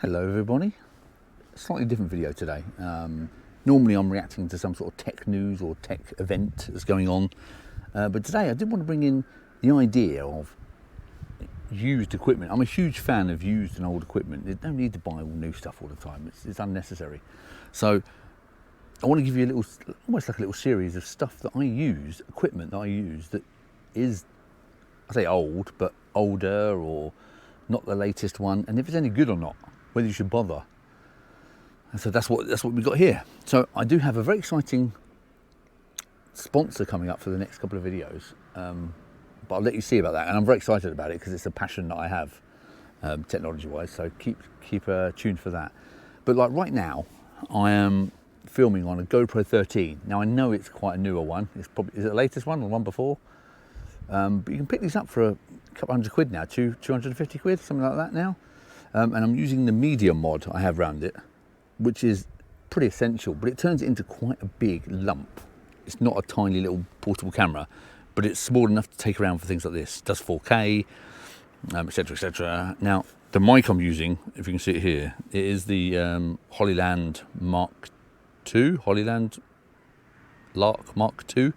Hello everybody, slightly different video today. Normally I'm reacting to some sort of tech news or tech event that's going on, but today I did want to bring in the idea of used equipment. I'm a huge fan of used and old equipment. You don't need to buy all new stuff all the time, it's unnecessary. So I want to give you a little, almost like a little series of stuff that I use, equipment that I use that is, I say old, but older or not the latest one, and if it's any good or not, whether you should bother. And so that's what we got here. So I do have a very exciting sponsor coming up for the next couple of videos, but I'll let you see about that. And I'm very excited about it because it's a passion that I have, technology-wise. So keep tuned for that. But like right now, I am filming on a GoPro 13. Now I know it's quite a newer one. It's probably, is it the latest one or the one before? But you can pick these up for a couple £100 now, 250 quid, something like that now. And I'm using the medium mod I have around it, which is pretty essential, but it turns it into quite a big lump. It's not a tiny little portable camera, but it's small enough to take around for things like this. It does 4K, etc, etc. Now, the mic I'm using, if you can see it here, it is the Hollyland Mark II, Hollyland Lark Mark II.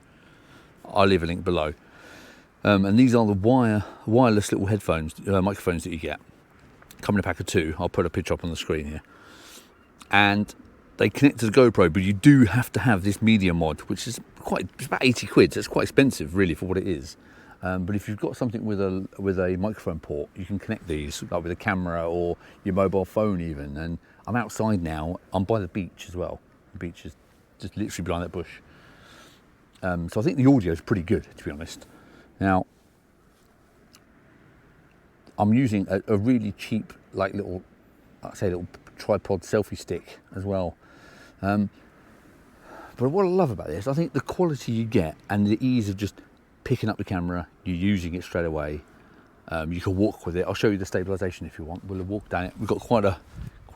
I'll leave a link below. And these are the wireless little headphones, microphones that you get. Come in a pack of 2. I'll put a picture up on the screen here. And they connect to the GoPro, but you do have to have this medium mod, which is it's about 80 quid. So it's quite expensive, really, for what it is. But if you've got something with a microphone port, you can connect these, like with a camera or your mobile phone even. And I'm outside now. I'm by the beach as well. The beach is just literally behind that bush. So I think the audio is pretty good, to be honest. Now, I'm using a really cheap, like little tripod selfie stick as well. But what I love about this, I think the quality you get and the ease of just picking up the camera, you're using it straight away. You can walk with it. I'll show you the stabilisation if you want. We'll walk down it. We've got quite a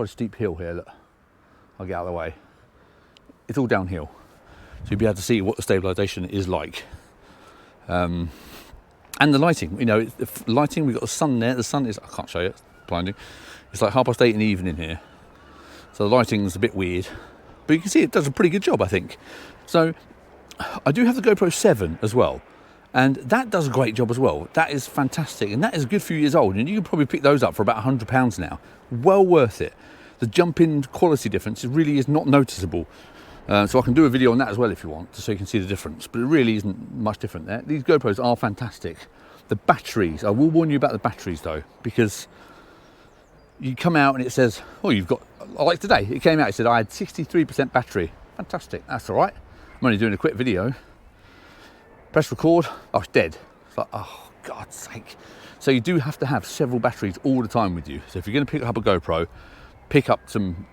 steep hill here. Look, I'll get out of the way. It's all downhill, so you'll be able to see what the stabilisation is like. And the lighting, you know, the lighting, we've got the sun there. The sun is, I can't show you, it's blinding. It's like 8:30 in the evening here. So the lighting's a bit weird, but you can see it does a pretty good job, I think. So I do have the GoPro 7 as well, and that does a great job as well. That is fantastic, and that is a good few years old, and you can probably pick those up for about £100 now. Well worth it. The jump in quality difference really is not noticeable. So I can do a video on that as well if you want, so you can see the difference, but it really isn't much different there. These GoPros are fantastic. The batteries, I will warn you about the batteries though, because you come out and it says, oh, you've got, like today, it came out, it said I had 63% battery. Fantastic, that's all right. I'm only doing a quick video. Press record, oh, it's dead. It's like, oh, God's sake. So you do have to have several batteries all the time with you. So if you're going to pick up a GoPro, pick up some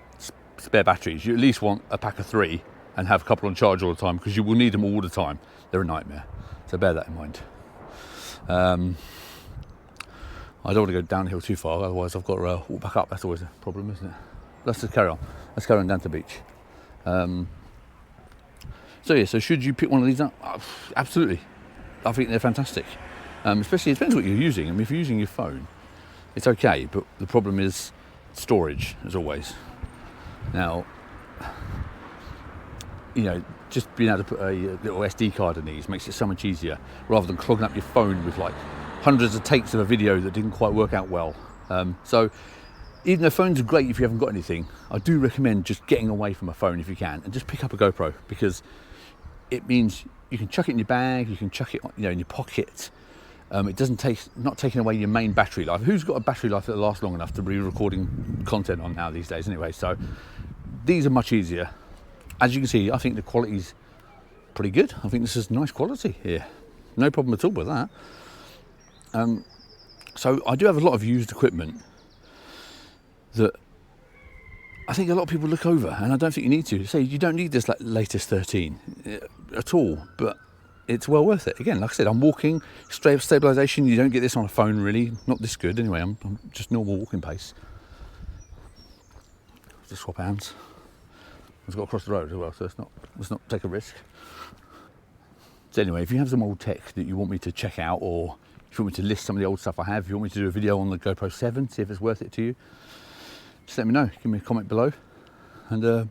spare batteries. You at least want a pack of 3 and have a couple on charge all the time, because you will need them all the time. They're a nightmare, so bear that in mind. I don't want to go downhill too far, otherwise I've got to walk back up. That's always a problem, isn't it? Let's just carry on. Let's carry on down to the beach. So yeah, so should you pick one of these up? Absolutely. I think they're fantastic. Especially, it depends what you're using. I mean, if you're using your phone, it's okay, but the problem is storage, as always. Now, you know, just being able to put a little SD card in these makes it so much easier, rather than clogging up your phone with like hundreds of takes of a video that didn't quite work out well. So even though phones are great if you haven't got anything, I do recommend just getting away from a phone if you can and just pick up a GoPro, because it means you can chuck it in your bag, you can chuck it, you know, in your pocket. It doesn't not taking away your main battery life. Who's got a battery life that lasts long enough to be recording content on now these days anyway? So these are much easier. As you can see, I think the quality's pretty good. I think this is nice quality here. No problem at all with that. So I do have a lot of used equipment that I think a lot of people look over, and I don't think you need to. Say you don't need this like latest 13 at all, but it's well worth it. Again, like I said, I'm walking, straight stabilisation. You don't get this on a phone, really. Not this good, anyway. I'm just normal walking pace. Just swap hands. I've got to cross the road as well, so let's not take a risk. So anyway, if you have some old tech that you want me to check out, or if you want me to list some of the old stuff I have, if you want me to do a video on the GoPro 7, see if it's worth it to you, just let me know. Give me a comment below, and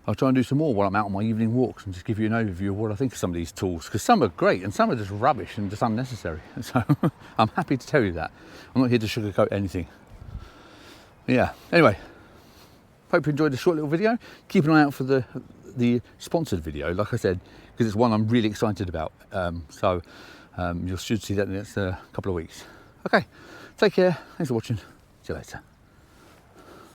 I'll try and do some more while I'm out on my evening walks and just give you an overview of what I think of some of these tools, because some are great and some are just rubbish and just unnecessary. So I'm happy to tell you that. I'm not here to sugarcoat anything. Yeah, anyway, hope you enjoyed this short little video. Keep an eye out for the sponsored video, like I said, because it's one I'm really excited about. So you should see that in the next couple of weeks. Okay, take care. Thanks for watching. See you later.